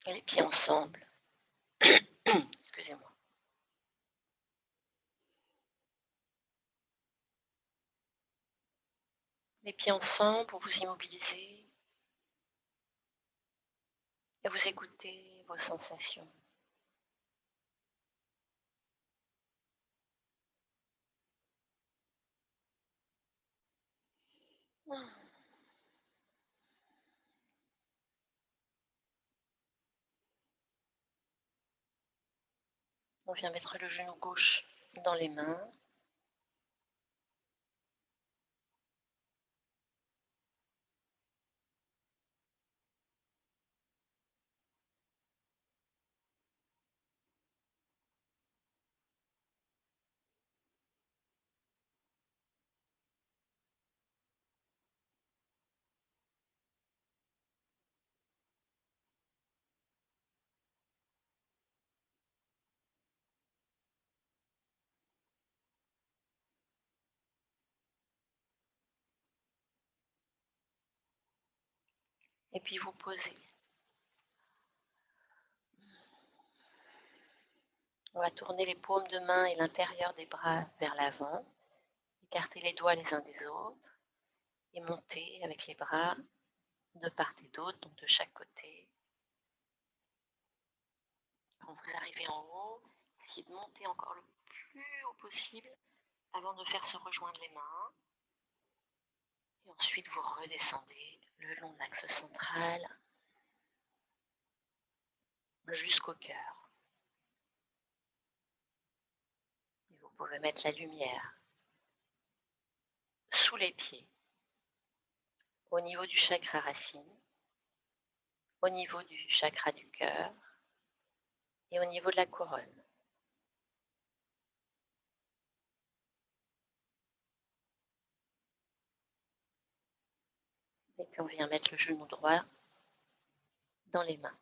Et les pieds ensemble. Excusez-moi. Les pieds ensemble, vous vous immobilisez et vous écoutez vos sensations. On vient mettre le genou gauche dans les mains. Et puis vous posez. On va tourner les paumes de main et l'intérieur des bras vers l'avant. Écarter les doigts les uns des autres. Et monter avec les bras de part et d'autre, donc de chaque côté. Quand vous arrivez en haut, essayez de monter encore le plus haut possible avant de faire se rejoindre les mains. Et ensuite, vous redescendez le long de l'axe central jusqu'au cœur. Et vous pouvez mettre la lumière sous les pieds, au niveau du chakra racine, au niveau du chakra du cœur et au niveau de la couronne. Et puis on vient mettre le genou droit dans les mains.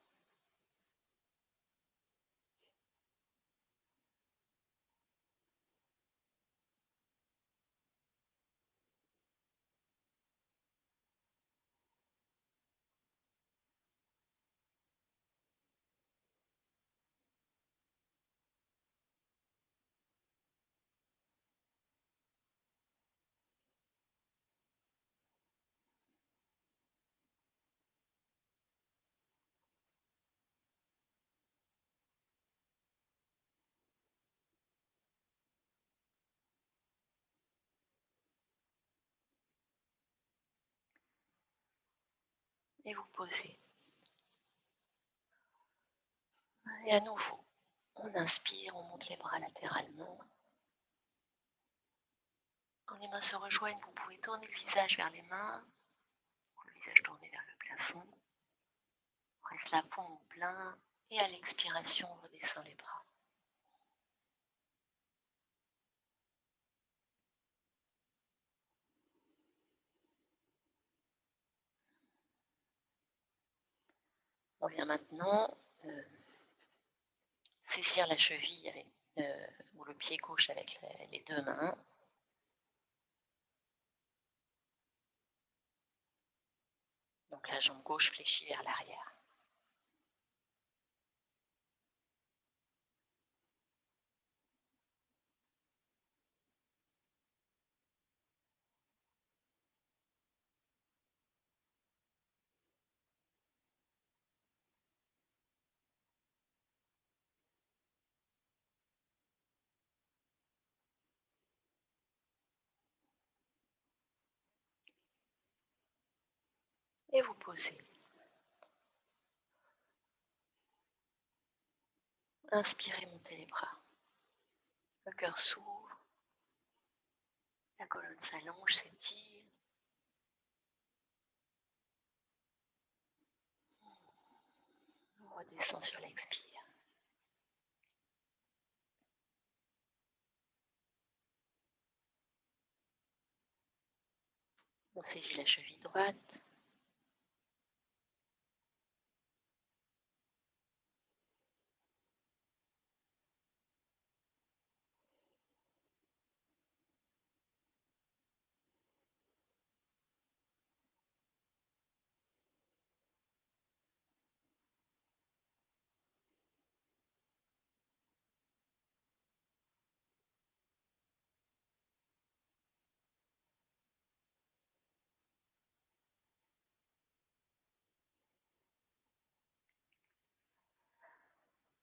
Et vous posez. Et à nouveau, on inspire, on monte les bras latéralement. Quand les mains se rejoignent, vous pouvez tourner le visage vers les mains, le visage tourné vers le plafond. On reste la paume plein et à l'expiration, on redescend les bras. On vient maintenant saisir la cheville avec, ou le pied gauche avec les deux mains. Donc la jambe gauche fléchie vers l'arrière. Et vous posez. Inspirez, montez les bras. Le cœur s'ouvre, la colonne s'allonge, s'étire. On redescend sur l'expire. On saisit la cheville droite.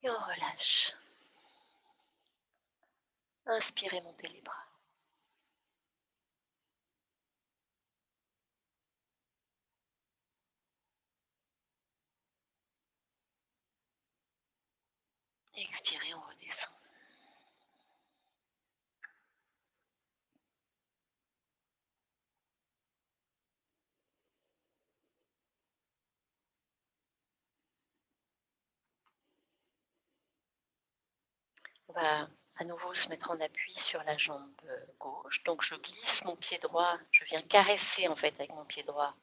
Et on relâche. Inspirez, montez les bras. Expirez, on redescend. On va à nouveau se mettre en appui sur la jambe gauche. Donc je glisse mon pied droit, je viens caresser en fait avec mon pied droit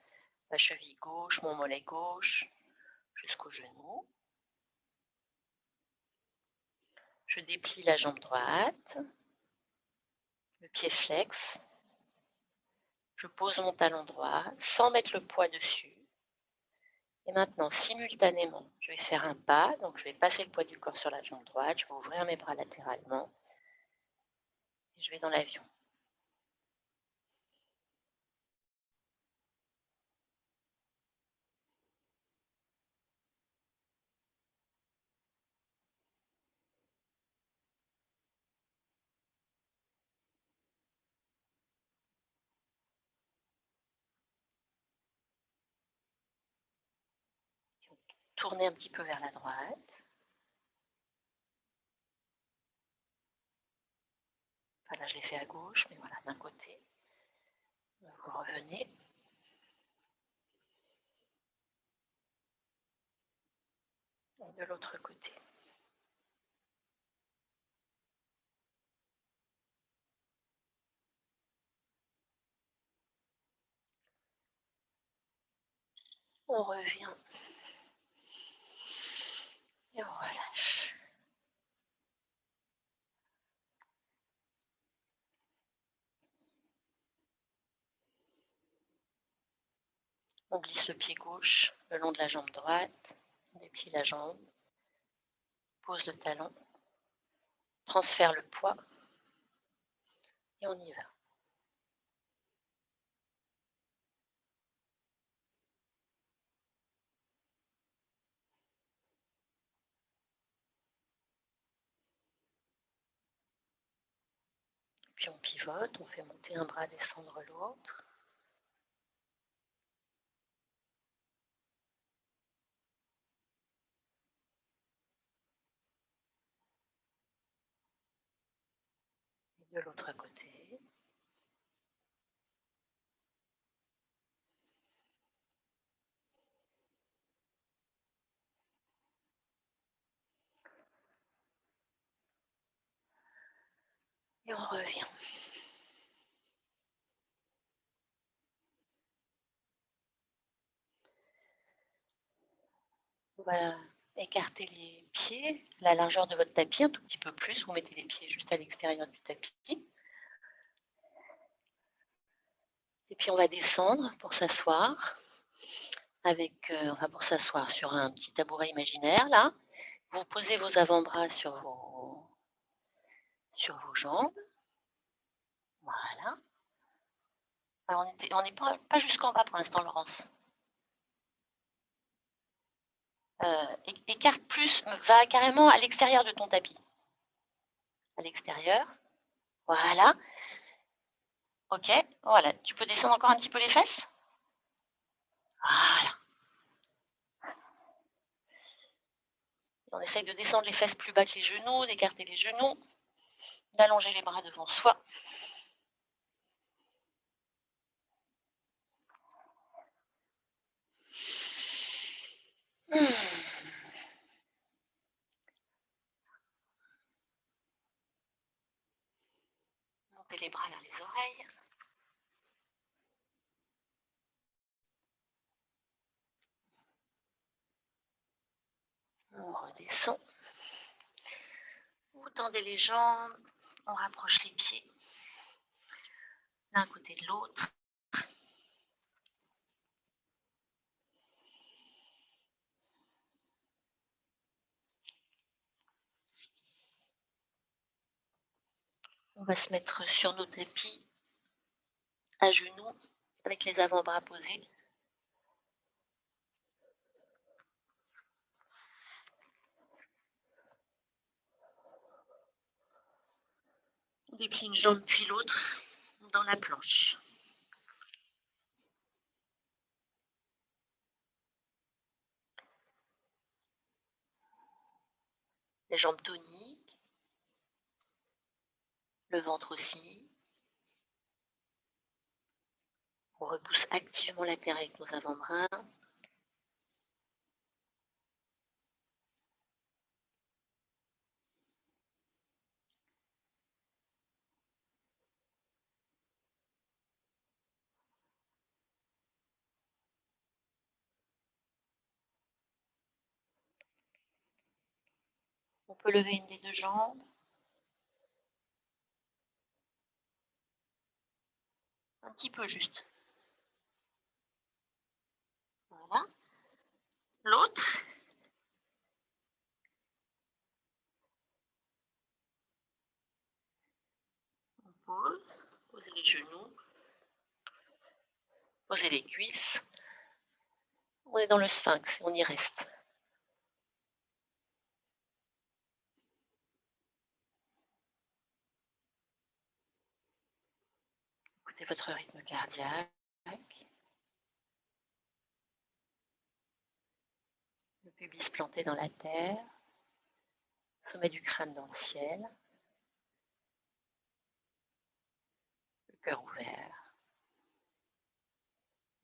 ma cheville gauche, mon mollet gauche, jusqu'au genou. Je déplie la jambe droite, le pied flex. Je pose mon talon droit sans mettre le poids dessus. Et maintenant, simultanément, je vais faire un pas. Donc je vais passer le poids du corps sur la jambe droite. Je vais ouvrir mes bras latéralement. Et je vais dans l'avion. Tournez un petit peu vers la droite. Enfin, là, je l'ai fait à gauche, mais voilà, d'un côté. Vous revenez. Et de l'autre côté. On revient. Et on relâche. On glisse le pied gauche le long de la jambe droite. On déplie la jambe. Pose le talon. Transfère le poids. Et on y va. Puis on pivote, on fait monter un bras, descendre l'autre. Et de l'autre côté. Et on revient. On va écarter les pieds, la largeur de votre tapis, un tout petit peu plus. Vous mettez les pieds juste à l'extérieur du tapis. Et puis on va descendre pour s'asseoir. Pour s'asseoir sur un petit tabouret imaginaire, là. Vous posez vos avant-bras sur vos jambes. Voilà. Alors on n'est pas jusqu'en bas pour l'instant, Laurence. Écarte plus, va carrément à l'extérieur de ton tapis. À l'extérieur. Voilà. Ok, voilà. Tu peux descendre encore un petit peu les fesses. Voilà. On essaye de descendre les fesses plus bas que les genoux, d'écarter les genoux, d'allonger les bras devant soi. Montez les bras vers les oreilles. On redescend. Vous tendez les jambes, on rapproche les pieds l'un côté de l'autre. On va se mettre sur nos tapis à genoux avec les avant-bras posés. déplie une jambe puis l'autre dans la planche. Les jambes toniques, le ventre aussi. On repousse activement la terre avec nos avant-bras. On peut lever une des deux jambes. Un petit peu juste. Voilà. L'autre. On pose. Posez les genoux. Posez les cuisses. On est dans le sphinx et on y reste. Écoutez votre rythme cardiaque. Le pubis planté dans la terre. Sommet du crâne dans le ciel. Le cœur ouvert.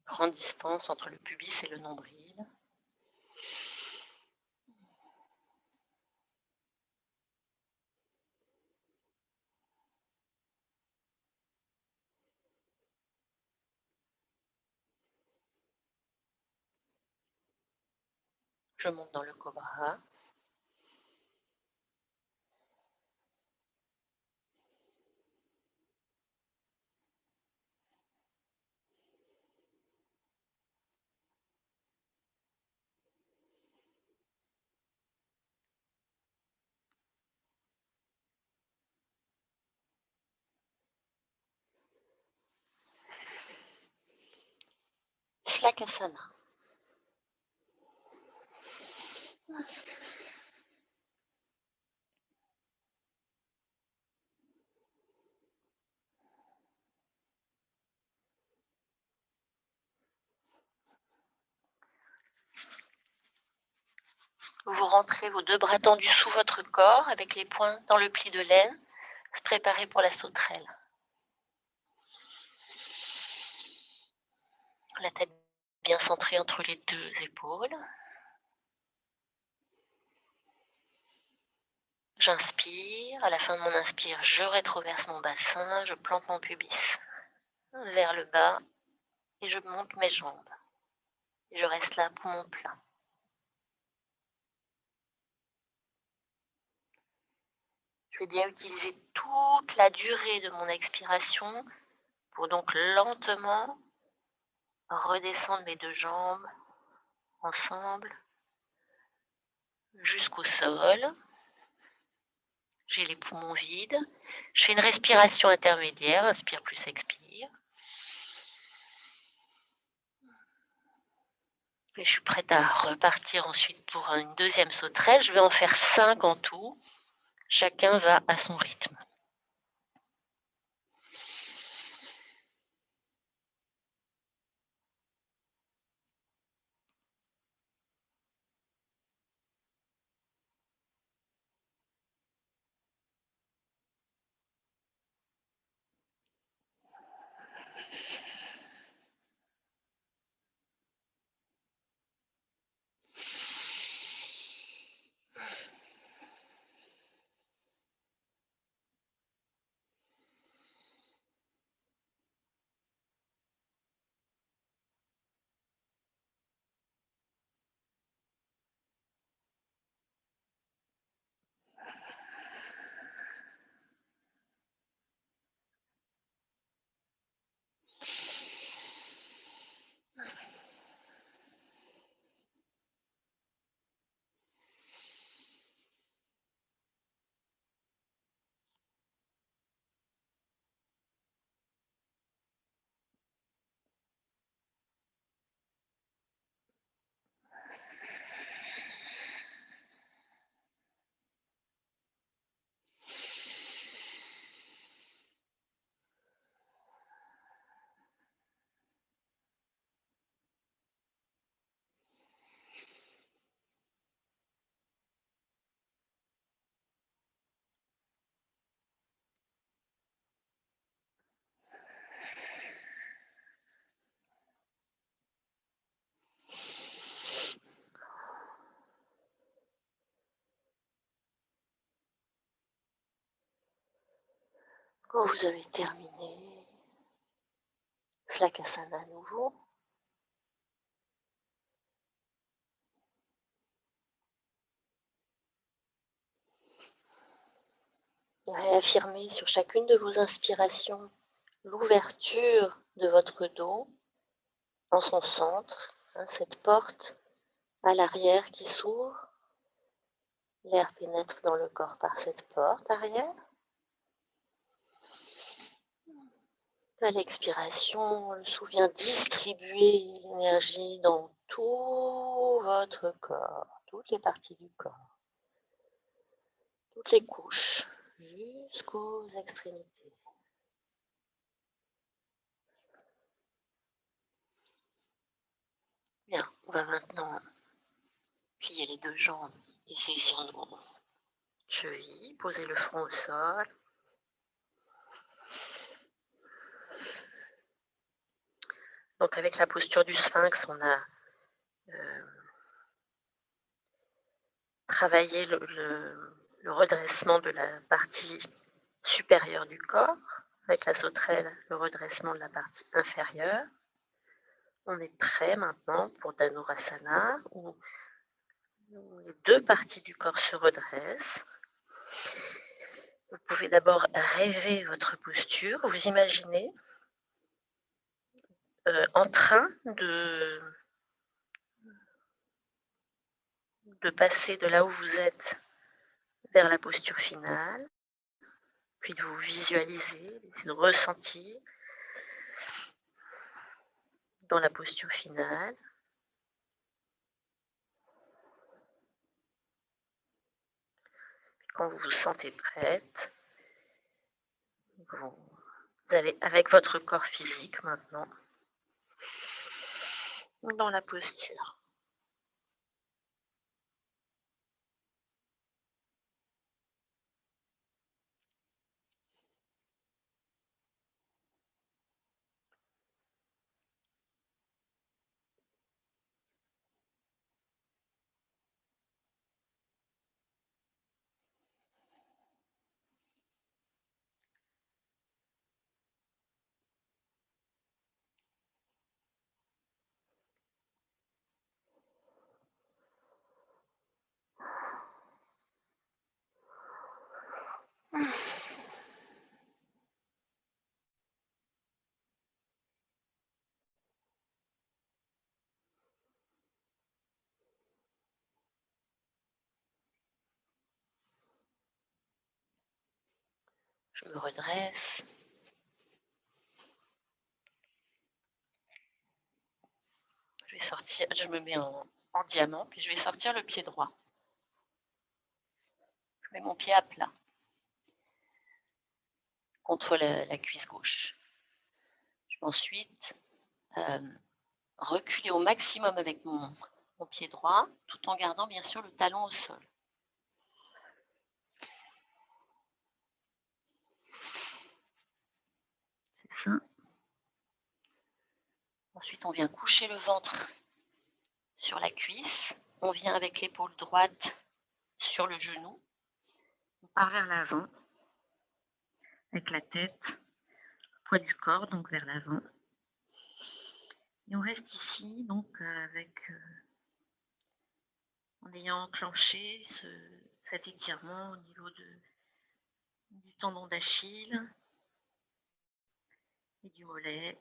Grande distance entre le pubis et le nombril. Je monte dans le cobra. Shlakasana. Vous rentrez vos deux bras tendus sous votre corps avec les poings dans le pli de laine. Se préparer pour la sauterelle. La tête bien centrée entre les deux épaules. J'inspire. À la fin de mon inspire, je rétroverse mon bassin. Je plante mon pubis vers le bas et je monte mes jambes. Et je reste là pour mon plein. Je vais bien utiliser toute la durée de mon expiration pour donc lentement redescendre mes deux jambes ensemble jusqu'au sol. J'ai les poumons vides. Je fais une respiration intermédiaire, inspire plus expire. Et je suis prête à repartir ensuite pour une deuxième sauterelle. Je vais en faire 5 en tout. Chacun va à son rythme. Quand vous avez terminé, Flakasana à nouveau. Réaffirmez sur chacune de vos inspirations l'ouverture de votre dos en son centre, cette porte à l'arrière qui s'ouvre. L'air pénètre dans le corps par cette porte arrière. À l'expiration, le sou vient distribuer l'énergie dans tout votre corps, toutes les parties du corps, toutes les couches, jusqu'aux extrémités. Bien, on va maintenant plier les deux jambes et saisir nos chevilles, poser le front au sol. Donc avec la posture du sphinx, on a travaillé le redressement de la partie supérieure du corps, avec la sauterelle, le redressement de la partie inférieure. On est prêt maintenant pour Dhanurasana, où les deux parties du corps se redressent. Vous pouvez d'abord rêver votre posture. Vous imaginez en train de passer de là où vous êtes vers la posture finale, puis de vous visualiser, de ressentir dans la posture finale. Quand vous vous sentez prête, vous allez avec votre corps physique maintenant dans la posture. Je me redresse. Je vais sortir, je me mets en diamant, puis je vais sortir le pied droit. Je mets mon pied à plat contre la cuisse gauche. Je vais ensuite reculer au maximum avec mon pied droit, tout en gardant bien sûr le talon au sol. C'est ça. Ensuite, on vient coucher le ventre sur la cuisse. On vient avec l'épaule droite sur le genou. On part vers l'avant, avec la tête, poids du corps, donc vers l'avant. Et on reste ici, donc en ayant enclenché cet étirement au niveau du tendon d'Achille et du mollet.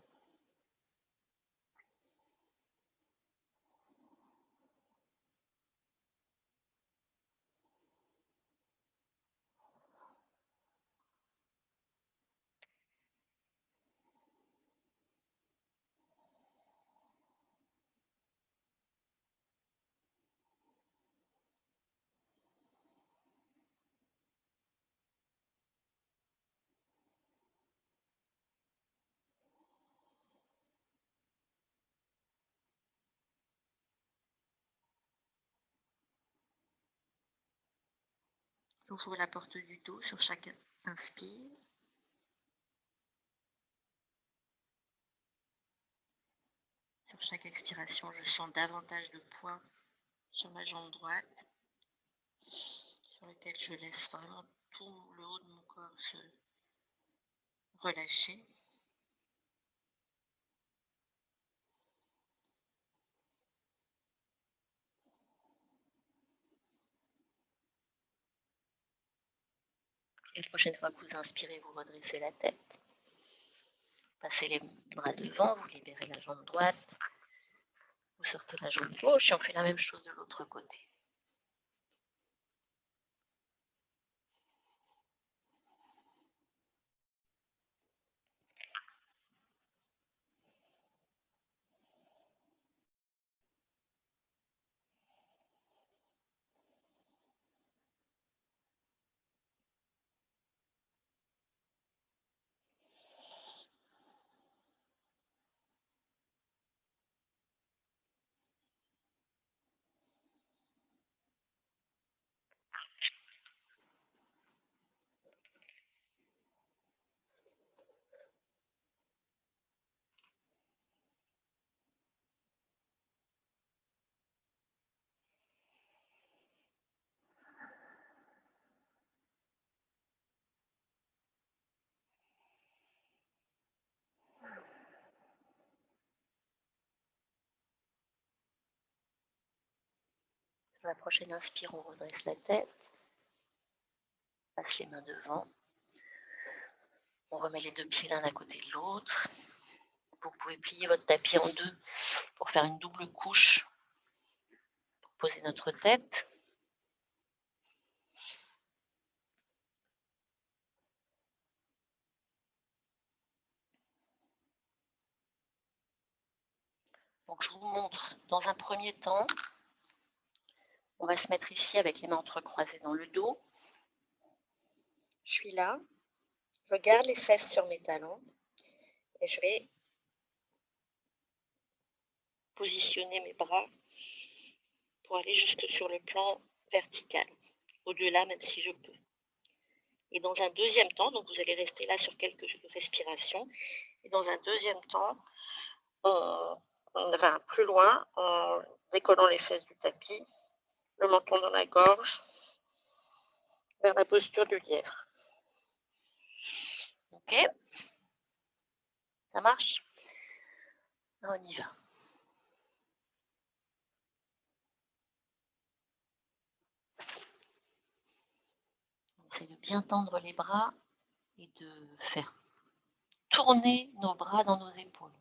J'ouvre la porte du dos sur chaque inspire. Sur chaque expiration, je sens davantage de poids sur ma jambe droite, sur laquelle je laisse vraiment tout le haut de mon corps relâchez. La prochaine fois que vous inspirez, vous redressez la tête. Passez les bras devant, vous libérez la jambe droite. Vous sortez la jambe gauche et on fait la même chose de l'autre côté. Sur la prochaine inspire, on redresse la tête. Passe les mains devant. On remet les deux pieds l'un à côté de l'autre. Vous pouvez plier votre tapis en deux pour faire une double couche pour poser notre tête. Donc je vous montre dans un premier temps, on va se mettre ici avec les mains entrecroisées dans le dos. Je suis là, je garde les fesses sur mes talons et je vais positionner mes bras pour aller jusque sur le plan vertical, au-delà même si je peux. Et dans un deuxième temps, donc vous allez rester là sur quelques respirations, et dans un deuxième temps, on va plus loin en décollant les fesses du tapis, le menton dans la gorge, vers la posture du lièvre. Ok? Ça marche? On y va. On essaie de bien tendre les bras et de faire tourner nos bras dans nos épaules.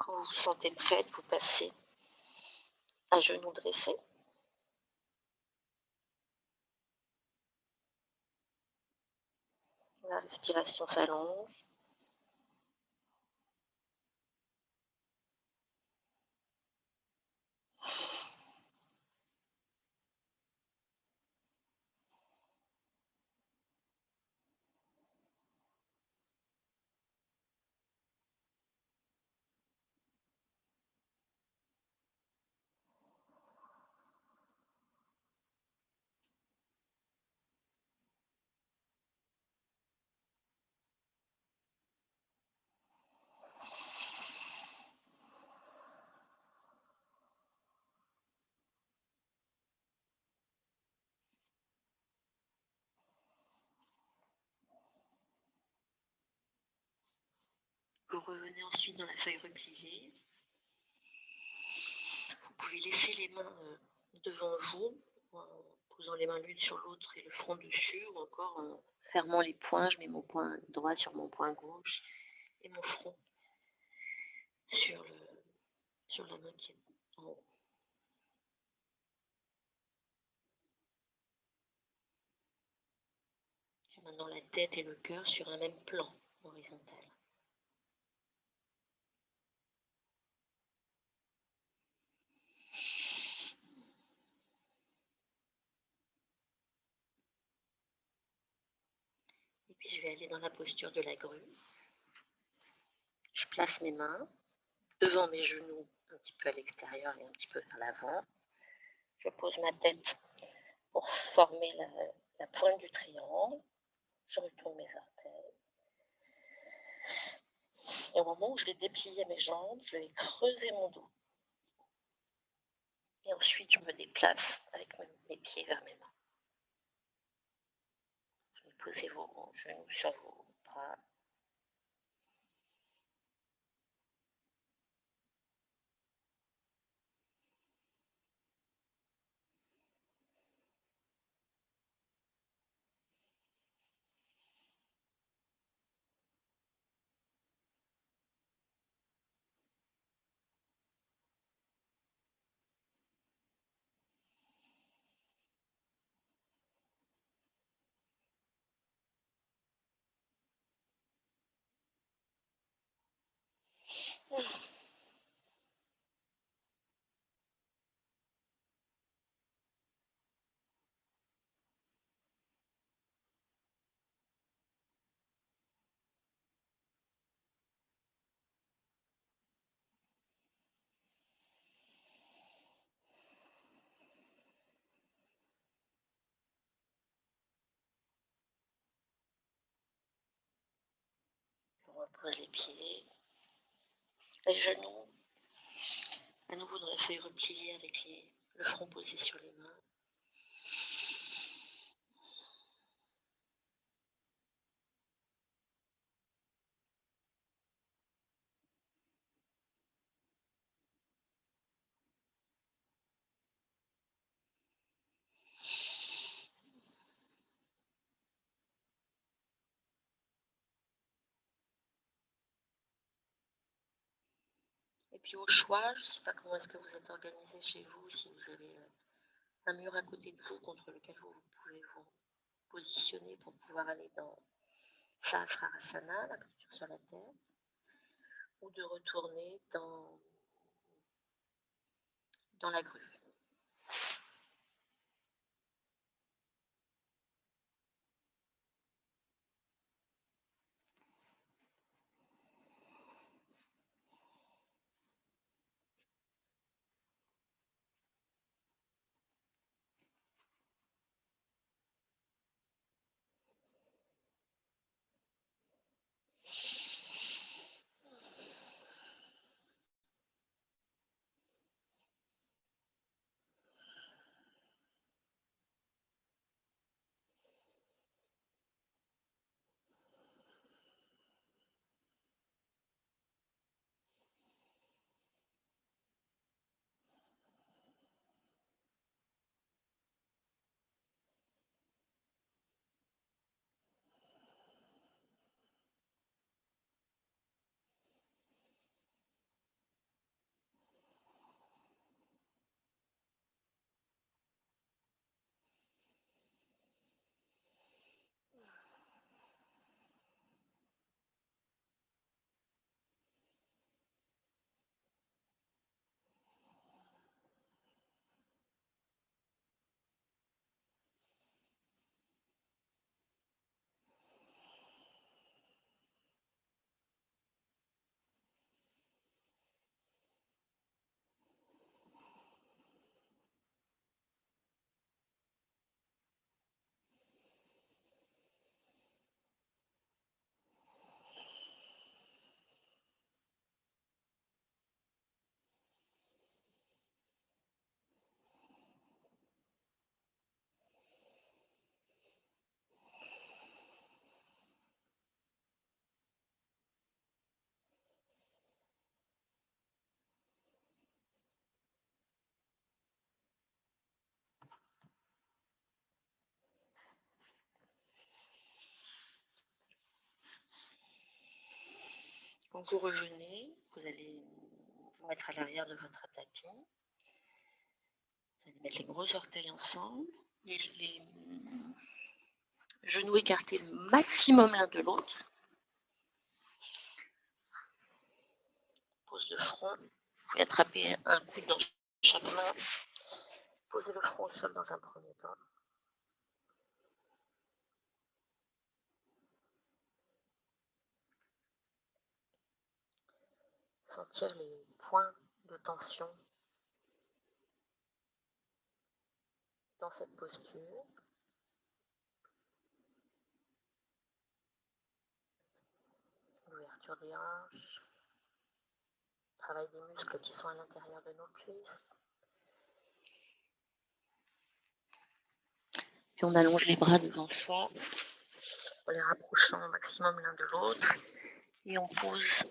Quand vous vous sentez prête, vous passez à genoux dressés. La respiration s'allonge. Vous revenez ensuite dans la feuille repliée. Vous pouvez laisser les mains devant vous, en posant les mains l'une sur l'autre et le front dessus, ou encore en fermant les poings. Je mets mon poing droit sur mon poing gauche et mon front sur la main qui est en haut. Et maintenant la tête et le cœur sur un même plan horizontal. Et puis je vais aller dans la posture de la grue. place mes mains devant mes genoux, un petit peu à l'extérieur et un petit peu vers l'avant. Je pose ma tête pour former la pointe du triangle. Je retourne mes orteils. Et au moment où je vais déplier mes jambes, je vais creuser mon dos. Et ensuite, je me déplace avec mes pieds vers mes mains. Posez vos genoux sur vos bras. On repose les pieds, les genoux, à nouveau dans les feuilles repliées avec le front posé sur les mains. Et puis au choix, je ne sais pas comment est-ce que vous êtes organisé chez vous, si vous avez un mur à côté de vous contre lequel vous pouvez vous positionner pour pouvoir aller dans Sahasrarasana, la posture sur la tête, ou de retourner dans la grue. Quand vous revenez, vous allez vous mettre à l'arrière de votre tapis. Vous allez mettre les gros orteils ensemble, les genoux écartés le maximum l'un de l'autre. Pose le front. Vous pouvez attraper un coude dans chaque main. Posez le front au sol dans un premier temps. sentir les points de tension dans cette posture. L'ouverture des hanches, travail des muscles qui sont à l'intérieur de nos cuisses. Puis on allonge les bras devant soi, en les rapprochant au maximum l'un de l'autre. Et on pose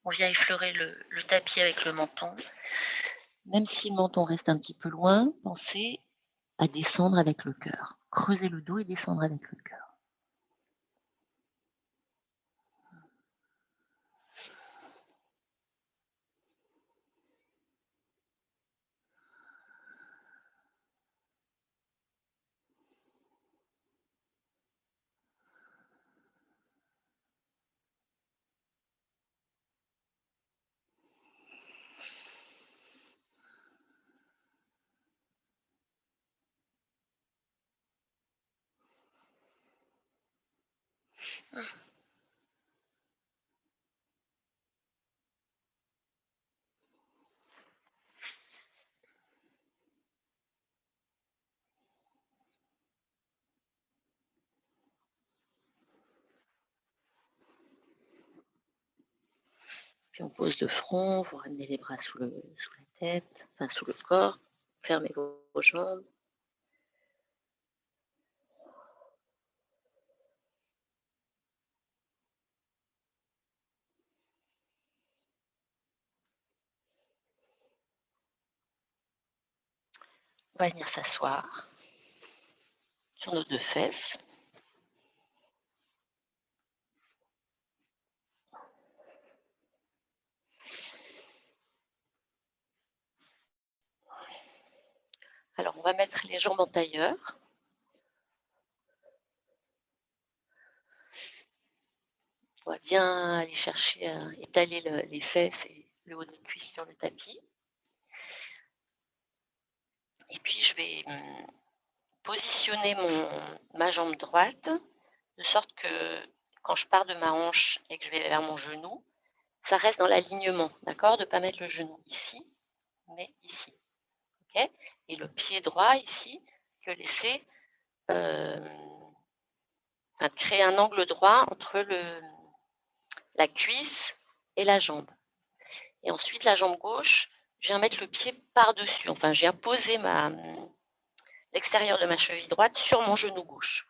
on vient effleurer le tapis avec le menton. Même si le menton reste un petit peu loin, pensez à descendre avec le cœur. Creusez le dos et descendre avec le cœur. Puis on pose le front, vous ramenez les bras sous la tête, enfin sous le corps, fermez vos jambes. On va venir s'asseoir sur nos deux fesses. Alors on va mettre les jambes en tailleur. On va bien aller chercher à étaler les fesses et le haut des cuisses sur le tapis. Et puis je vais positionner ma jambe droite de sorte que quand je pars de ma hanche et que je vais vers mon genou, ça reste dans l'alignement, d'accord? De ne pas mettre le genou ici, mais ici. Okay, et le pied droit ici, je vais laisser créer un angle droit entre la cuisse et la jambe. Et ensuite, la jambe gauche, je viens mettre le pied par-dessus. Enfin, je viens poser l'extérieur de ma cheville droite sur mon genou gauche.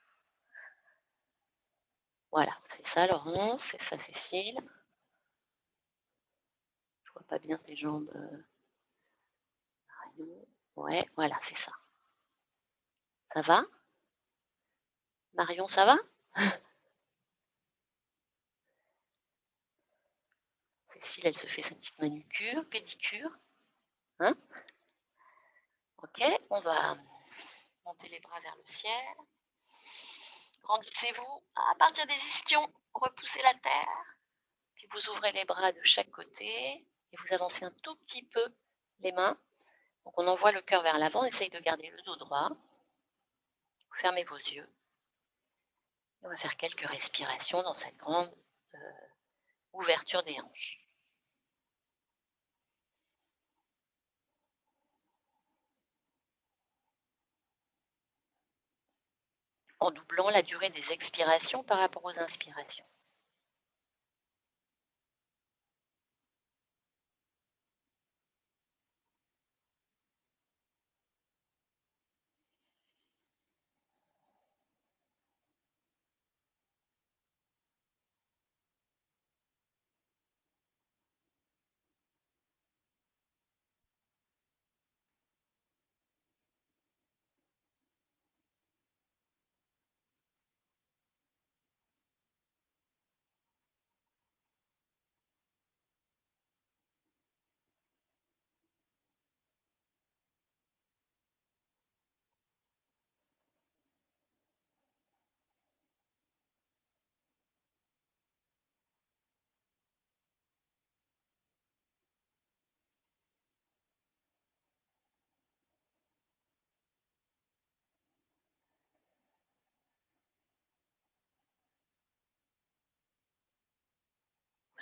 Voilà, c'est ça Laurence, c'est ça Cécile. Je vois pas bien tes jambes. Ouais, voilà, c'est ça. Ça va? Marion, ça va? Cécile, elle se fait sa petite manucure, pédicure. Hein? Ok, on va monter les bras vers le ciel. Grandissez-vous à partir des ischions, repoussez la terre. Puis vous ouvrez les bras de chaque côté et vous avancez un tout petit peu les mains. Donc on envoie le cœur vers l'avant, on essaye de garder le dos droit. Fermez vos yeux. On va faire quelques respirations dans cette grande ouverture des hanches. En doublant la durée des expirations par rapport aux inspirations.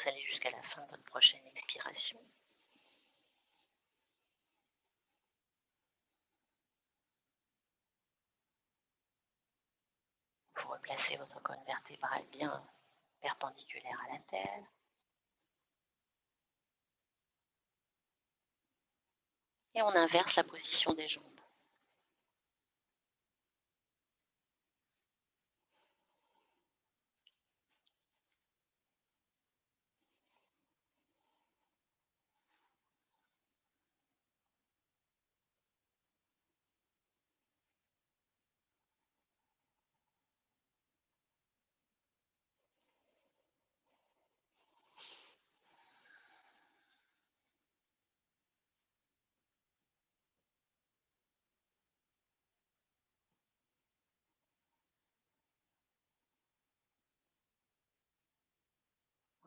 vous allez jusqu'à la fin de votre prochaine expiration. Vous replacez votre colonne vertébrale bien perpendiculaire à la terre. Et on inverse la position des jambes.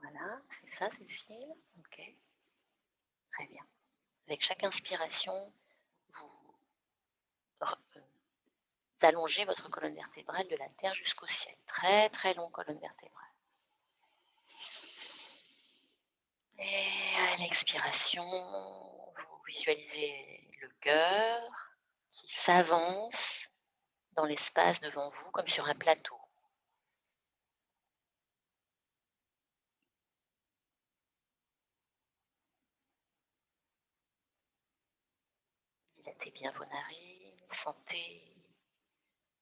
Voilà, c'est ça, Cécile. Ok, très bien. Avec chaque inspiration, vous allongez votre colonne vertébrale de la terre jusqu'au ciel. Très très longue colonne vertébrale. Et à l'expiration, vous visualisez le cœur qui s'avance dans l'espace devant vous comme sur un plateau. Dilatez bien vos narines, sentez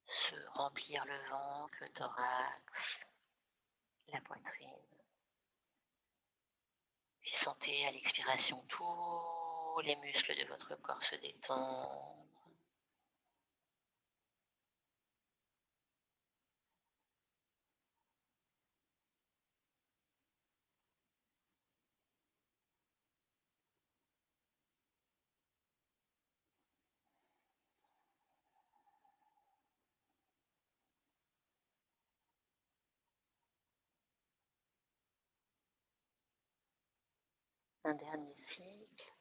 se remplir le ventre, le thorax, la poitrine. Et sentez à l'expiration tous les muscles de votre corps se détendre. Un dernier cycle.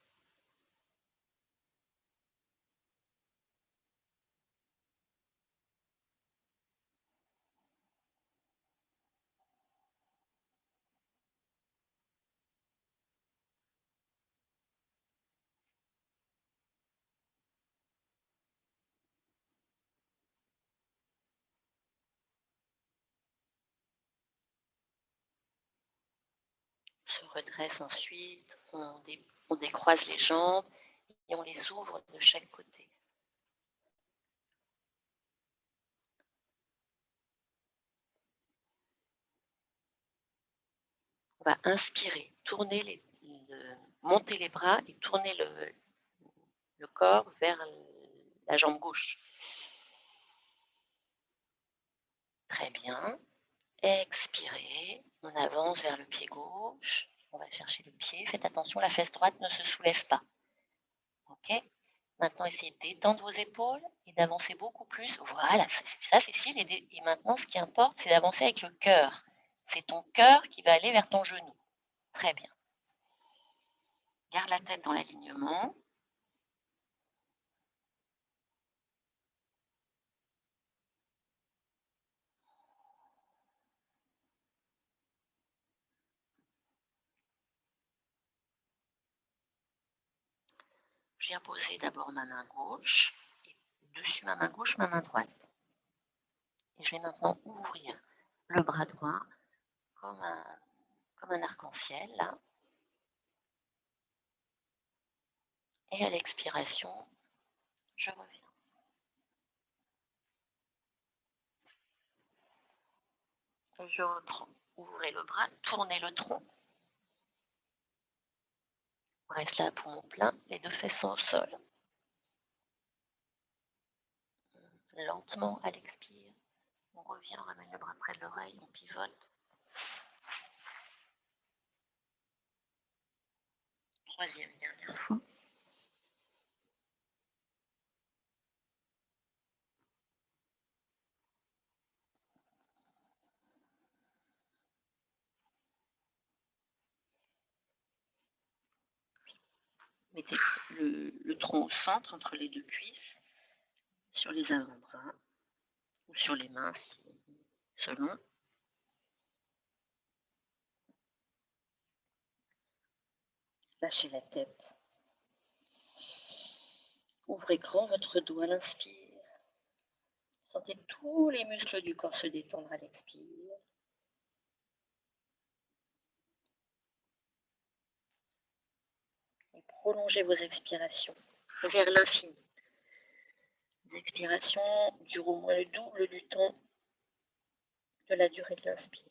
On se redresse ensuite, on décroise les jambes et on les ouvre de chaque côté. On va inspirer, monter les bras et tourner le corps vers la jambe gauche. Très bien. Expirez, on avance vers le pied gauche. On va chercher le pied. Faites attention, la fesse droite ne se soulève pas. Ok? Maintenant, essayez de détendre vos épaules et d'avancer beaucoup plus. Voilà, c'est ça, Cécile. Et maintenant, ce qui importe, c'est d'avancer avec le cœur. C'est ton cœur qui va aller vers ton genou. Très bien. Garde la tête dans l'alignement. Je viens poser d'abord ma main gauche, et dessus ma main gauche, ma main droite. Et je vais maintenant ouvrir le bras droit comme un arc-en-ciel, là. Et à l'expiration, je reviens. Je reprends. Ouvrez le bras, tournez le tronc. On reste là pour mon plein, les deux fesses sont au sol. Lentement à l'expire. On revient, on ramène le bras près de l'oreille, on pivote. Troisième et dernière fois. Mettez le tronc au centre entre les deux cuisses, sur les avant-bras ou sur les mains, selon. Lâchez la tête. Ouvrez grand votre dos à l'inspire. Sentez tous les muscles du corps se détendre à l'expire. Et prolongez vos expirations vers l'infini. Les expirations durent au moins le double du temps de la durée de l'inspire.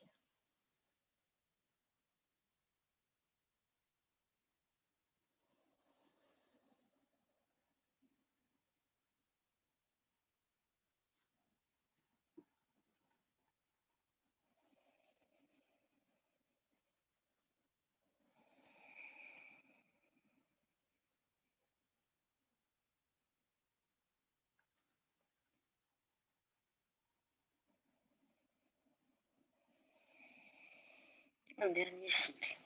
Un dernier cycle.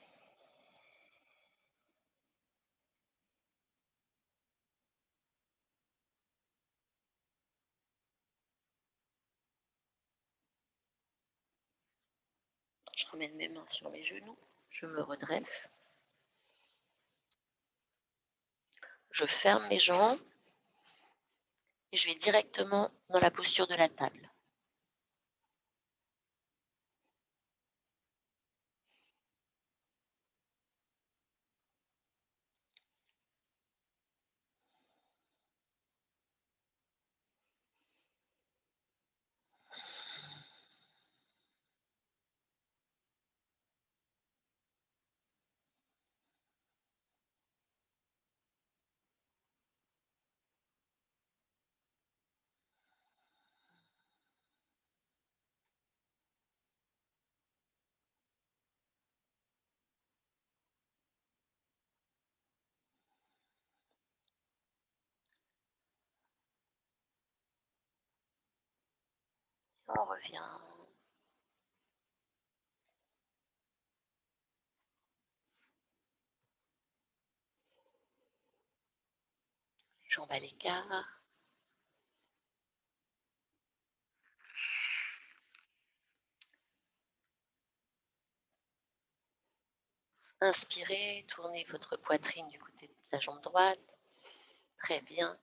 Je ramène mes mains sur mes genoux, je me redresse, je ferme mes jambes et je vais directement dans la posture de la table. On revient. Jambes à l'écart. Inspirez, tournez votre poitrine du côté de la jambe droite. Très bien.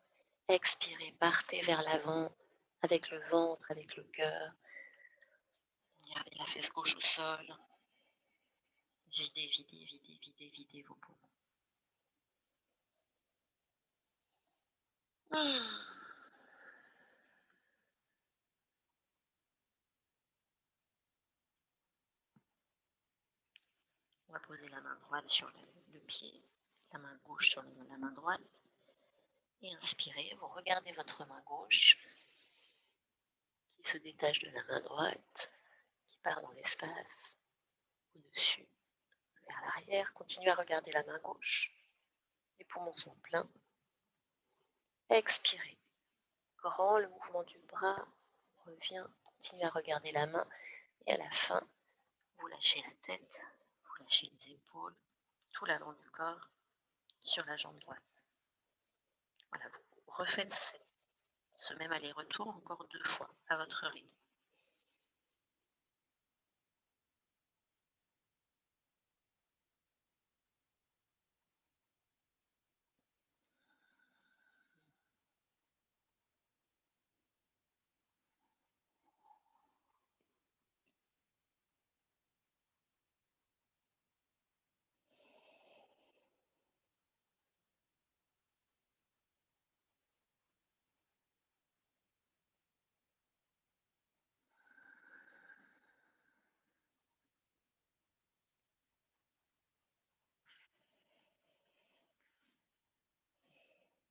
Expirez, partez vers l'avant avec le ventre, avec le cœur. Gardez la fesse gauche au sol. Videz, videz, videz, videz, videz vos poumons. On va poser la main droite sur le pied, la main gauche sur la main droite. Et inspirez, vous regardez votre main gauche qui se détache de la main droite, qui part dans l'espace, au-dessus, vers l'arrière. Continuez à regarder la main gauche. Les poumons sont pleins. Expirez. Grand le mouvement du bras. Revient. Continuez à regarder la main. Et à la fin, vous lâchez la tête. Vous lâchez les épaules. Tout l'avant du corps sur la jambe droite. Voilà, vous refaites ce même aller-retour encore 2 fois à votre rythme.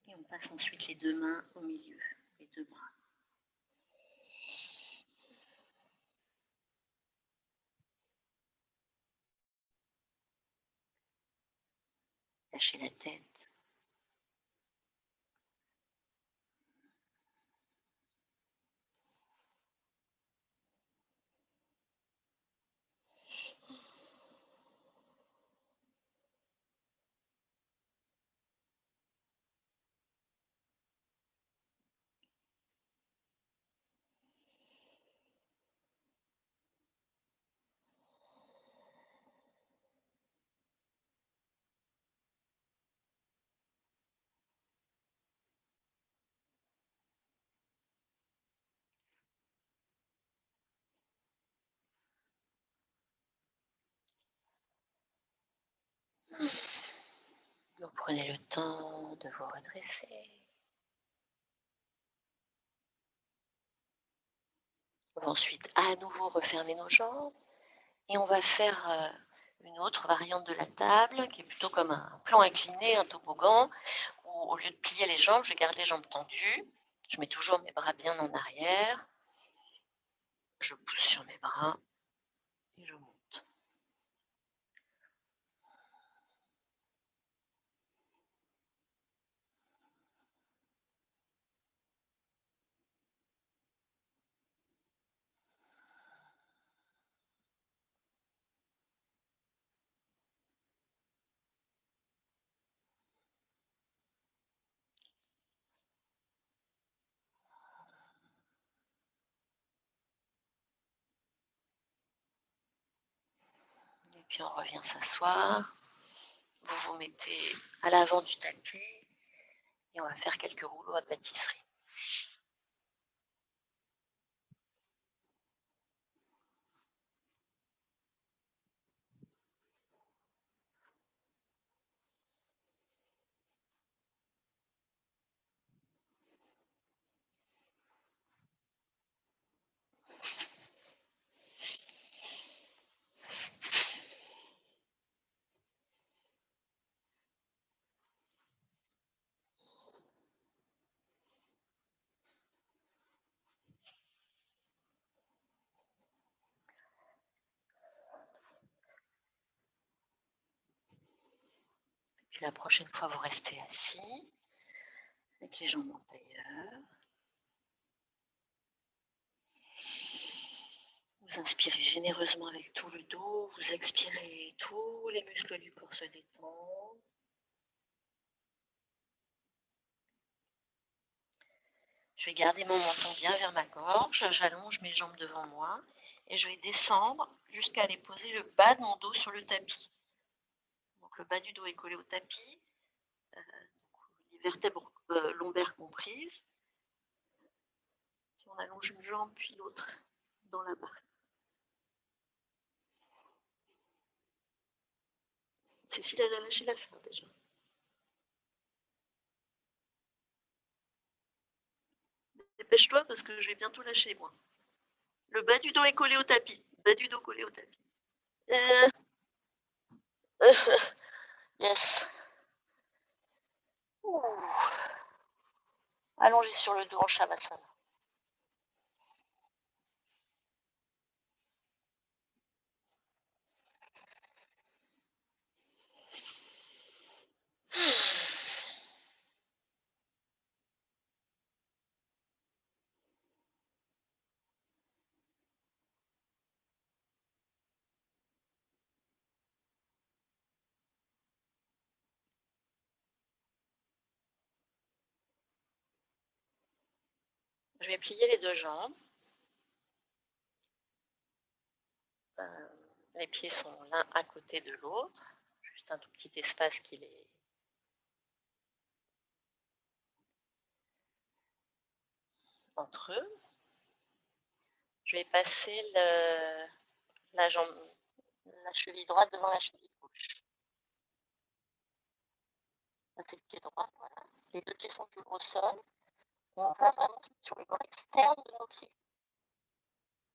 Et on passe ensuite les 2 mains au milieu, les 2 bras. Lâchez la tête. Vous prenez le temps de vous redresser. On va ensuite à nouveau refermer nos jambes et on va faire une autre variante de la table qui est plutôt comme un plan incliné, un toboggan, où au lieu de plier les jambes, je garde les jambes tendues. Je mets toujours mes bras bien en arrière. Je pousse sur mes bras et je monte. Et puis on revient s'asseoir. Vous vous mettez à l'avant du tapis et on va faire quelques rouleaux à pâtisserie. Puis la prochaine fois, vous restez assis avec les jambes en tailleur. Vous inspirez généreusement avec tout le dos, vous expirez, tous les muscles du corps se détendent. Je vais garder mon menton bien vers ma gorge, j'allonge mes jambes devant moi et je vais descendre jusqu'à aller poser le bas de mon dos sur le tapis. Donc le bas du dos est collé au tapis, les vertèbres lombaires comprises. Puis on allonge une jambe puis l'autre dans la barre. Cécile, elle a lâché l'affaire déjà. Dépêche-toi parce que je vais bientôt lâcher moi. Le bas du dos est collé au tapis. Bas du dos collé au tapis. Yes. Ouh. Allongé sur le dos en Shavasana. Je vais plier les deux jambes. Les pieds sont l'un à côté de l'autre. Juste un tout petit espace qui les entre eux. Je vais passer la cheville droite devant la cheville gauche. Passer le pied droit, voilà. Les deux pieds sont au sol. On va vraiment sur le bord externe de nos pieds.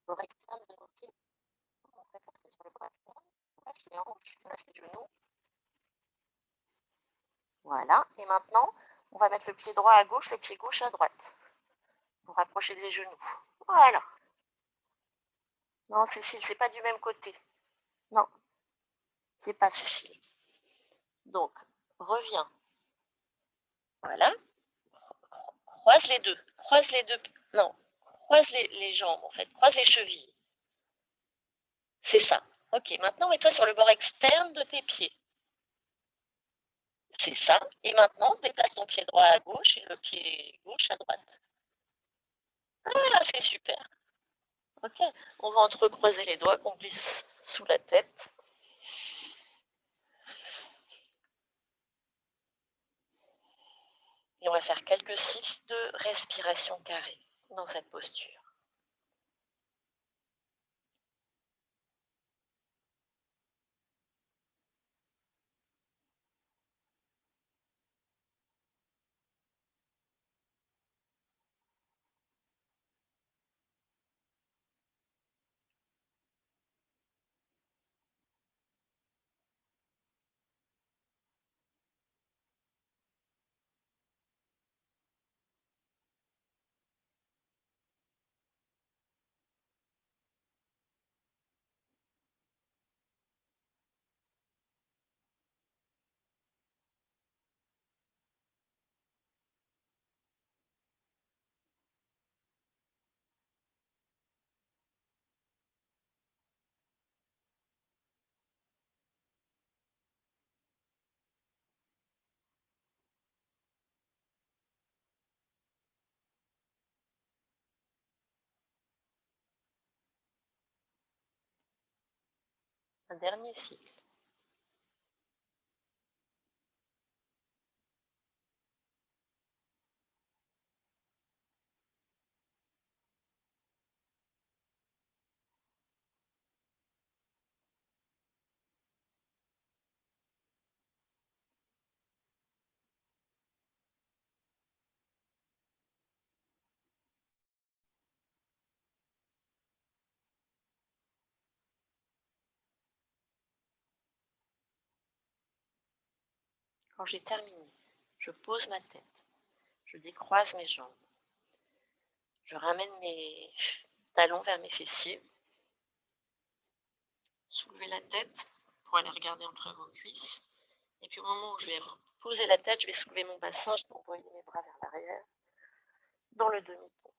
Le bord externe de nos pieds. En fait, on fait sur le bord externe. On lâche les hanches, on lâche les genoux. Voilà. Et maintenant, on va mettre le pied droit à gauche, le pied gauche à droite. Pour rapprocher des genoux. Voilà. Non, Cécile, c'est pas du même côté. Non, c'est pas Cécile. Donc, reviens. Voilà. Croise les deux. Croise les deux. Non, croise les jambes, en fait. Croise les chevilles. C'est ça. Ok, maintenant, mets-toi sur le bord externe de tes pieds. C'est ça. Et maintenant, déplace ton pied droit à gauche et le pied gauche à droite. Ah, c'est super. Ok, on va entrecroiser les doigts qu'on glisse sous la tête. Et on va faire quelques cycles de respiration carrée dans cette posture. Un dernier cycle. Quand j'ai terminé, je pose ma tête, je décroise mes jambes, je ramène mes talons vers mes fessiers, soulevez la tête pour aller regarder entre vos cuisses. Et puis au moment où je vais poser la tête, je vais soulever mon bassin, je vais envoyer mes bras vers l'arrière, dans le demi-pont.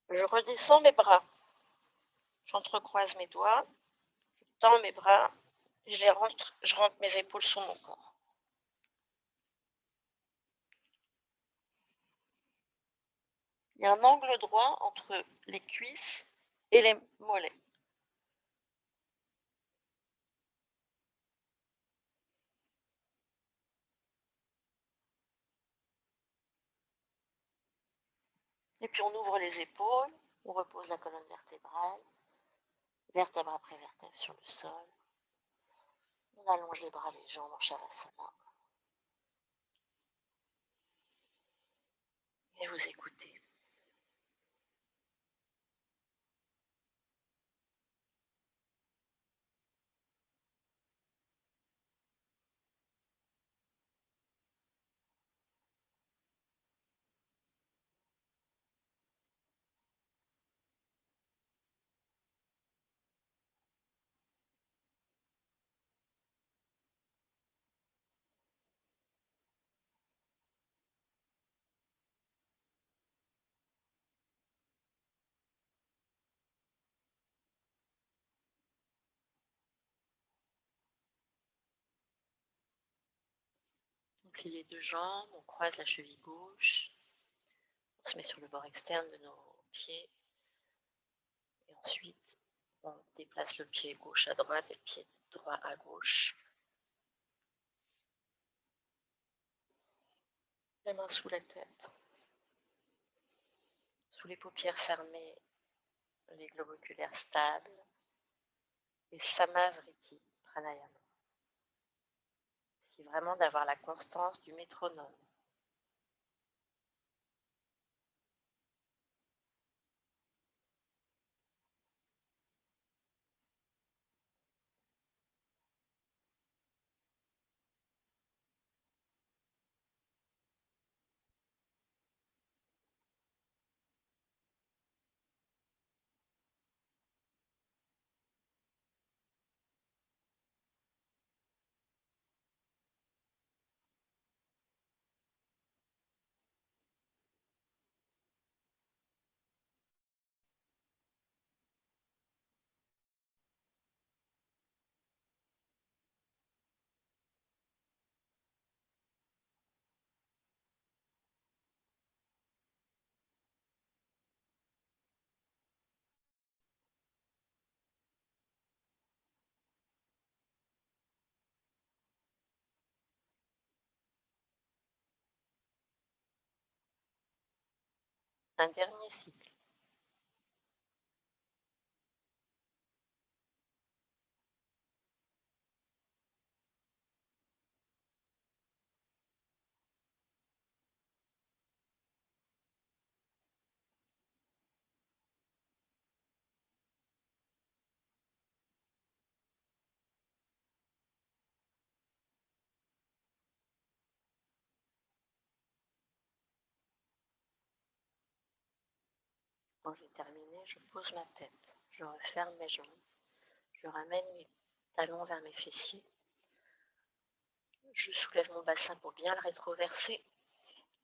Je redescends mes bras, j'entrecroise mes doigts, je tends mes bras, je rentre mes épaules sous mon corps. Il y a un angle droit entre les cuisses et les mollets. Et puis on ouvre les épaules, on repose la colonne vertébrale, vertèbre après vertèbre sur le sol. On allonge les bras, les jambes en Shavasana. Et vous écoutez. On plie les deux jambes, on croise la cheville gauche, on se met sur le bord externe de nos pieds et ensuite on déplace le pied gauche à droite et le pied droit à gauche. Les mains sous la tête, sous les paupières fermées, les globes oculaires stables et Samavriti Pranayama. C'est vraiment d'avoir la constance du métronome. Un dernier cycle. Quand j'ai terminé, je pose ma tête, je referme mes jambes, je ramène mes talons vers mes fessiers, je soulève mon bassin pour bien le rétroverser.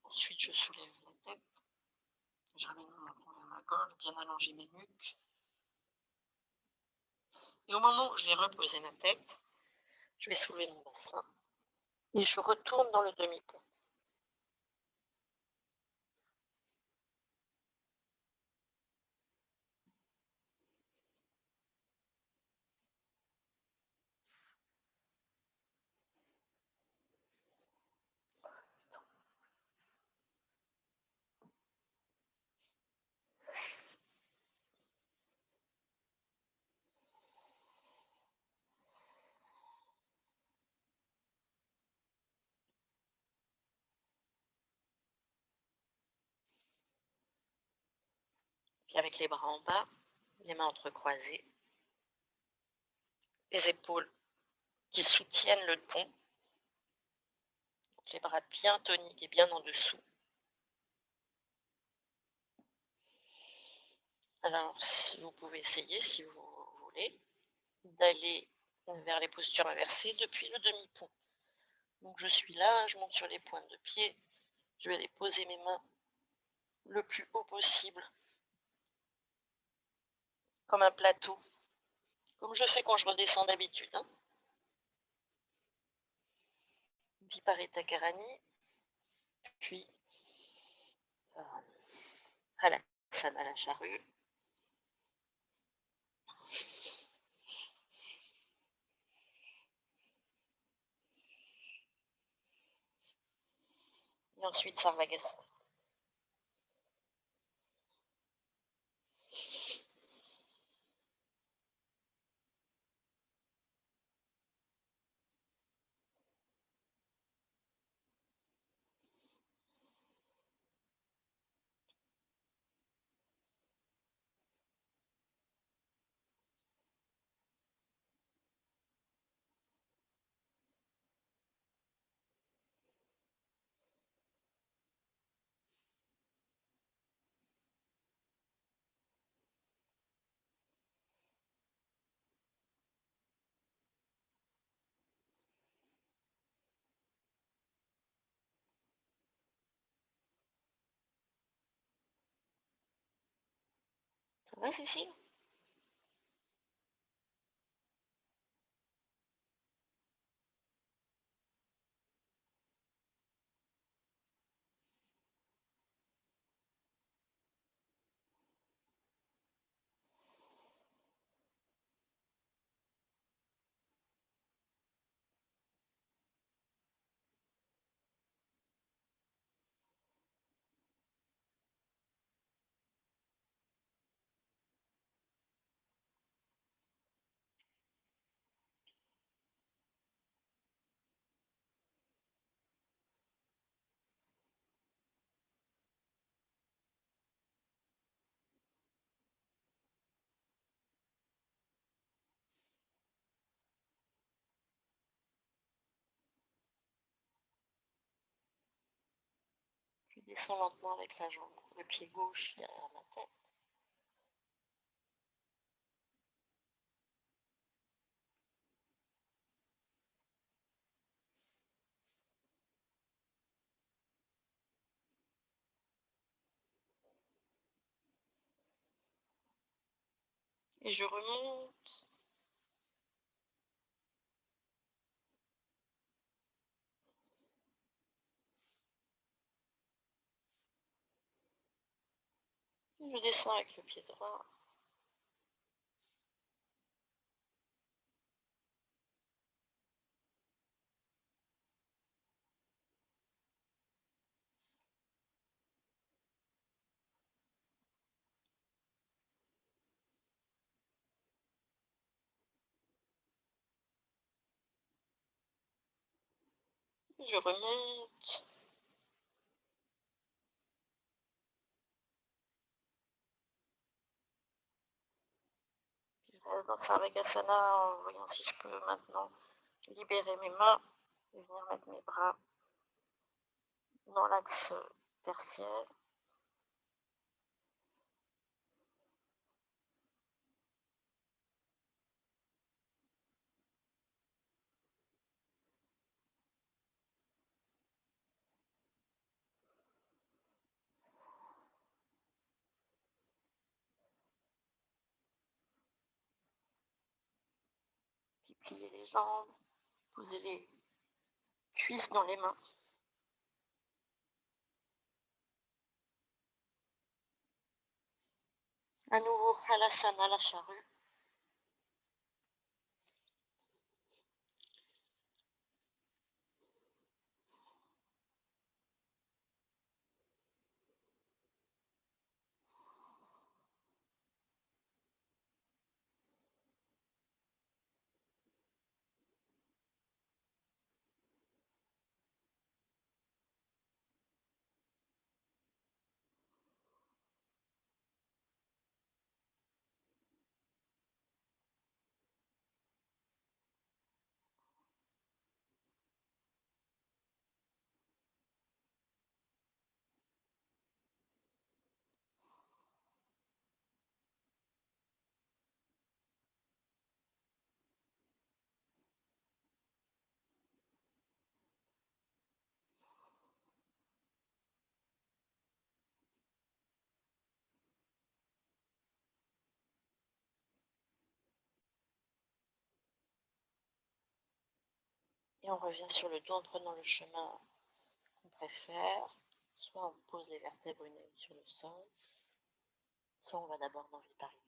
Ensuite, je soulève la tête, je ramène mon menton vers ma gorge, bien allonger mes nuques. Et au moment où je vais reposer ma tête, je vais soulever mon bassin et je retourne dans le demi-pont. Puis avec les bras en bas, les mains entrecroisées, les épaules qui soutiennent le pont, les bras bien toniques et bien en dessous. Alors, si vous pouvez essayer, si vous voulez, d'aller vers les postures inversées depuis le demi-pont. Donc je suis là, je monte sur les pointes de pied, je vais aller poser mes mains le plus haut possible, comme un plateau, comme je fais quand je redescends d'habitude. Hein. Viparita Karani, puis Halasana la charrue. Et ensuite Sarvagasana. Ça va, Cécile? Je descends lentement avec la jambe, le pied gauche derrière ma tête. Et je remonte. Je descends avec le pied droit. Je remonte. Je reste dans Sarvagasana en voyant si je peux maintenant libérer mes mains et venir mettre mes bras dans l'axe tertiaire. plier les jambes, poser les cuisses dans les mains. À nouveau, Halasana, la charrue. Et on revient sur le dos en prenant le chemin qu'on préfère. Soit on pose les vertèbres une à une sur le sol, soit on va d'abord dans Viparita.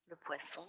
Le poisson.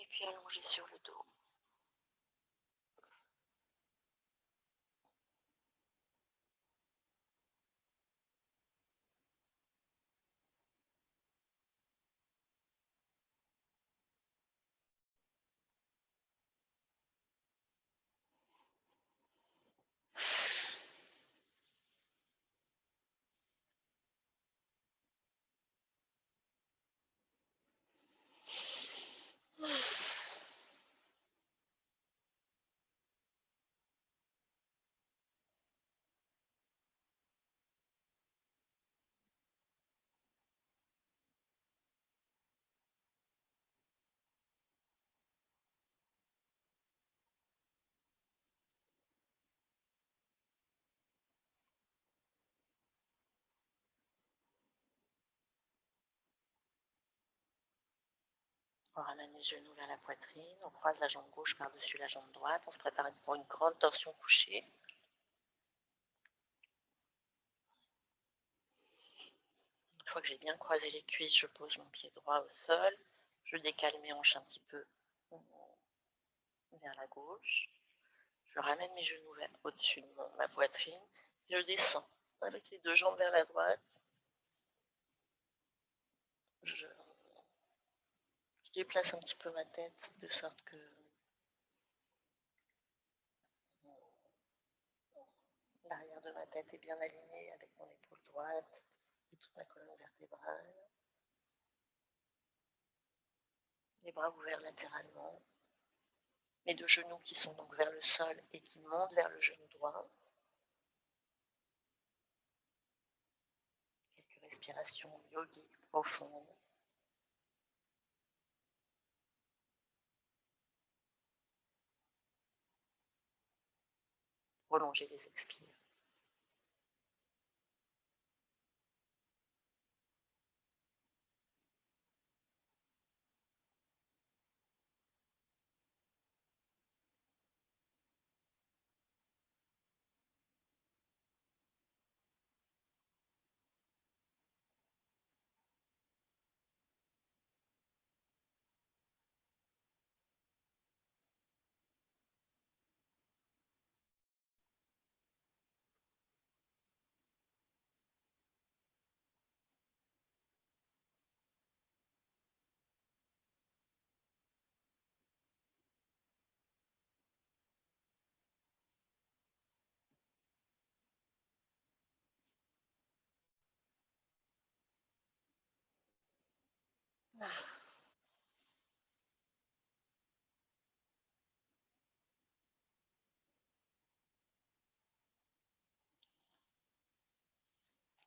Et puis allongé sur le dos. On ramène les genoux vers la poitrine, on croise la jambe gauche par-dessus la jambe droite, on se prépare pour une grande torsion couchée. Une fois que j'ai bien croisé les cuisses, je pose mon pied droit au sol, je décale mes hanches un petit peu vers la gauche, je ramène mes genoux au-dessus de ma poitrine, je descends avec les deux jambes vers la droite, je déplace un petit peu ma tête de sorte que L'arrière de ma tête est bien aligné avec mon épaule droite et toute ma colonne vertébrale. Les bras ouverts latéralement. Mes deux genoux qui sont donc vers le sol et qui montent vers le genou droit. Quelques respirations yogiques profondes. Prolonger les expires.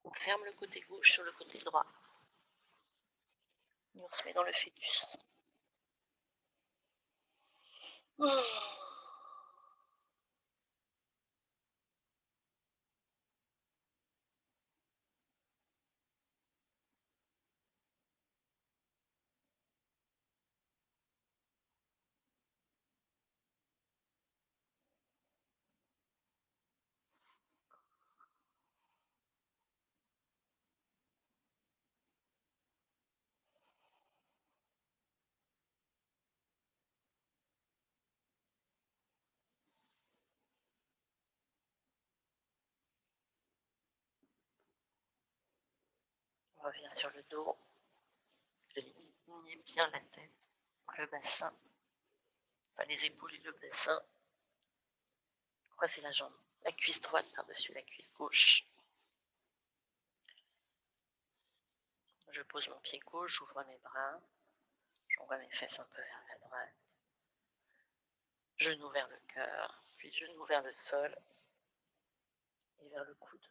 On ferme le côté gauche sur le côté droit. Et on se met dans le fœtus. On revient sur le dos. Alignez bien la tête, le bassin, enfin les épaules et le bassin. Croisez la jambe, la cuisse droite par-dessus la cuisse gauche. Je pose mon pied gauche, j'ouvre mes bras, j'envoie mes fesses un peu vers la droite. Genou vers le cœur, puis genou vers le sol et vers le coude.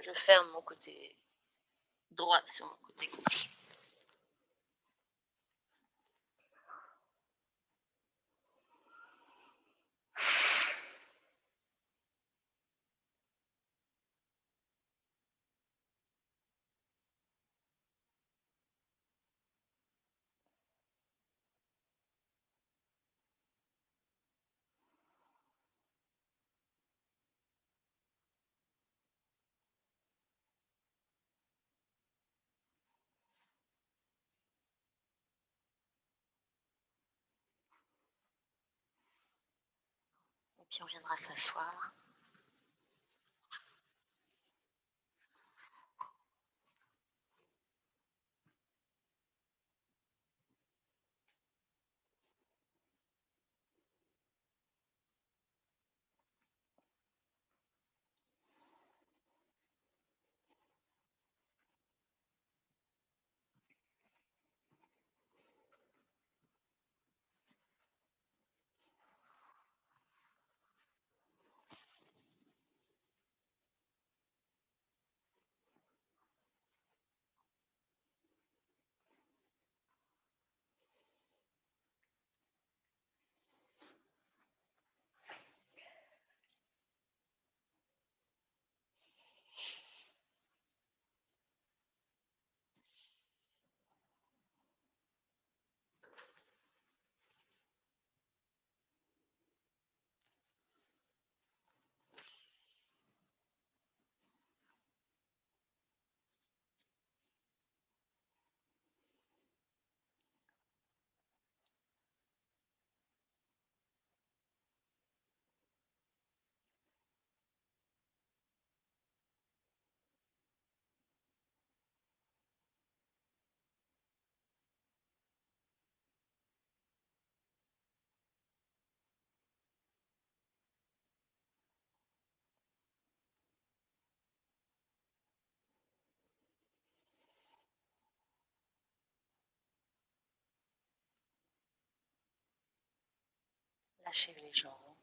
Je ferme mon côté droit sur mon côté gauche. Et puis on viendra s'asseoir. Lâchez les jambes,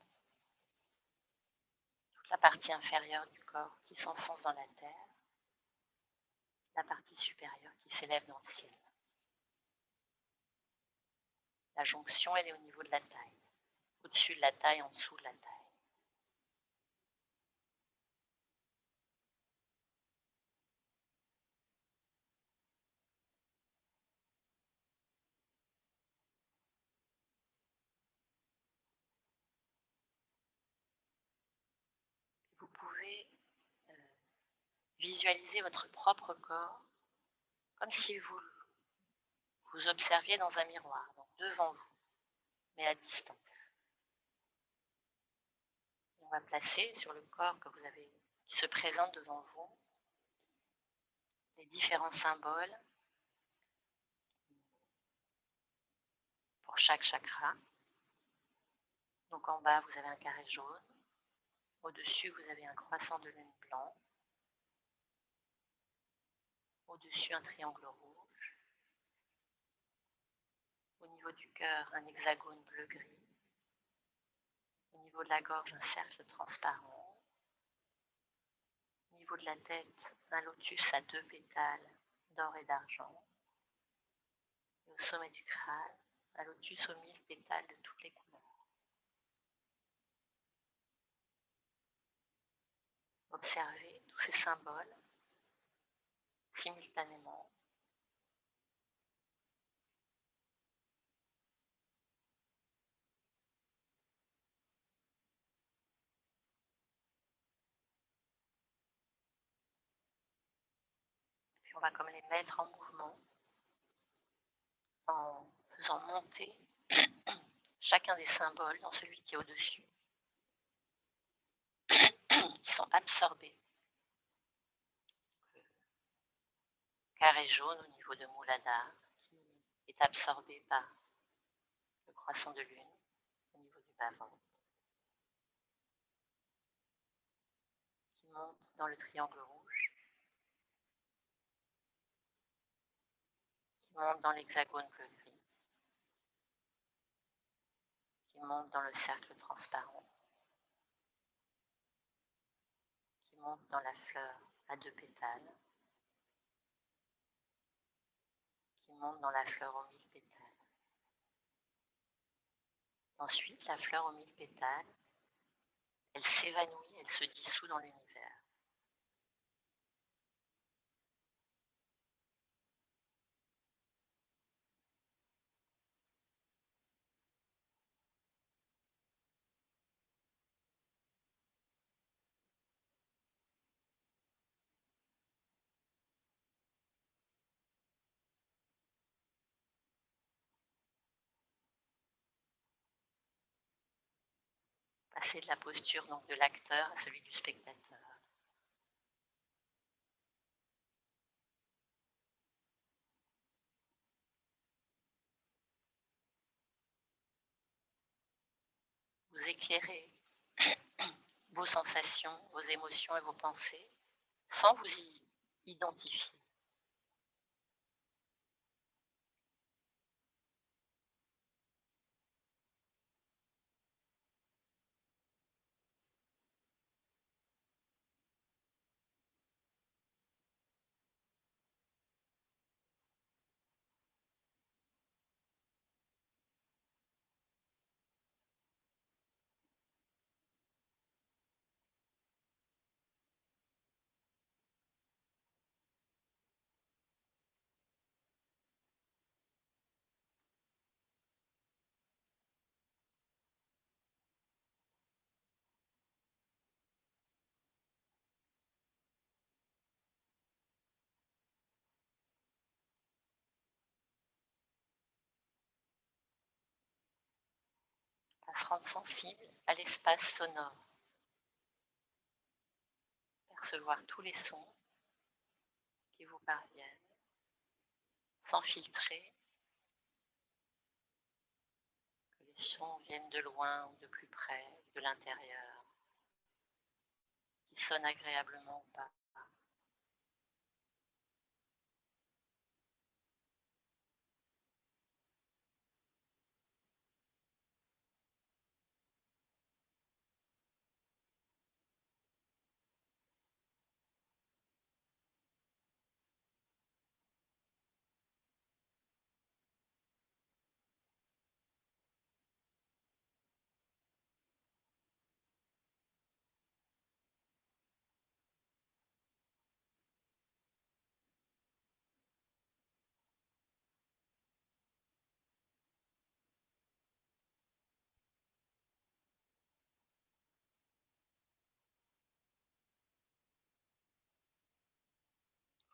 toute la partie inférieure du corps qui s'enfonce dans la terre, la partie supérieure qui s'élève dans le ciel. La jonction, elle est au niveau de la taille, au-dessus de la taille, en dessous de la taille. Vous pouvez visualiser votre propre corps comme si vous observiez dans un miroir, donc devant vous, mais à distance. On va placer sur le corps que vous avez, qui se présente devant vous, les différents symboles pour chaque chakra. Donc en bas, vous avez un carré jaune. Au-dessus, vous avez un croissant de lune blanc. Au-dessus, un triangle rouge. Au niveau du cœur, un hexagone bleu-gris. Au niveau de la gorge, un cercle transparent. Au niveau de la tête, un lotus à 2 pétales d'or et d'argent. Et au sommet du crâne, un lotus aux 1000 pétales de toutes les couleurs. Observez tous ces symboles simultanément. Puis on va comme les mettre en mouvement en faisant monter chacun des symboles dans celui qui est au-dessus, qui sont absorbés. Le carré jaune au niveau de Mooladhara, qui est absorbé par le croissant de lune au niveau du bas-ventre, qui monte dans le triangle rouge, qui monte dans l'hexagone bleu-gris, qui monte dans le cercle transparent, qui monte dans la fleur à 2 pétales, qui monte dans la fleur aux 1000 pétales. Ensuite, la fleur aux 1000 pétales, elle s'évanouit, elle se dissout dans l'univers. Passer de la posture donc de l'acteur à celui du spectateur. Vous éclairez vos sensations, vos émotions et vos pensées sans vous y identifier. À se rendre sensible à l'espace sonore. Percevoir tous les sons qui vous parviennent, sans filtrer, que les sons viennent de loin ou de plus près, de l'intérieur, qui sonnent agréablement ou pas.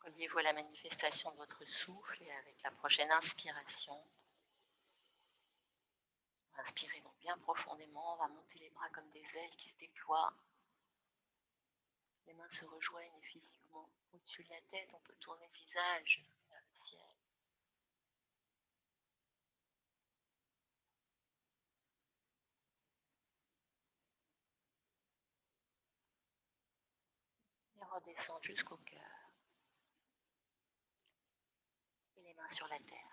Reliez-vous à la manifestation de votre souffle et avec la prochaine inspiration, inspirez donc bien profondément, on va monter les bras comme des ailes qui se déploient. Les mains se rejoignent physiquement au-dessus de la tête, on peut tourner le visage vers le ciel. Et redescendre jusqu'au cœur. Et les mains sur la terre.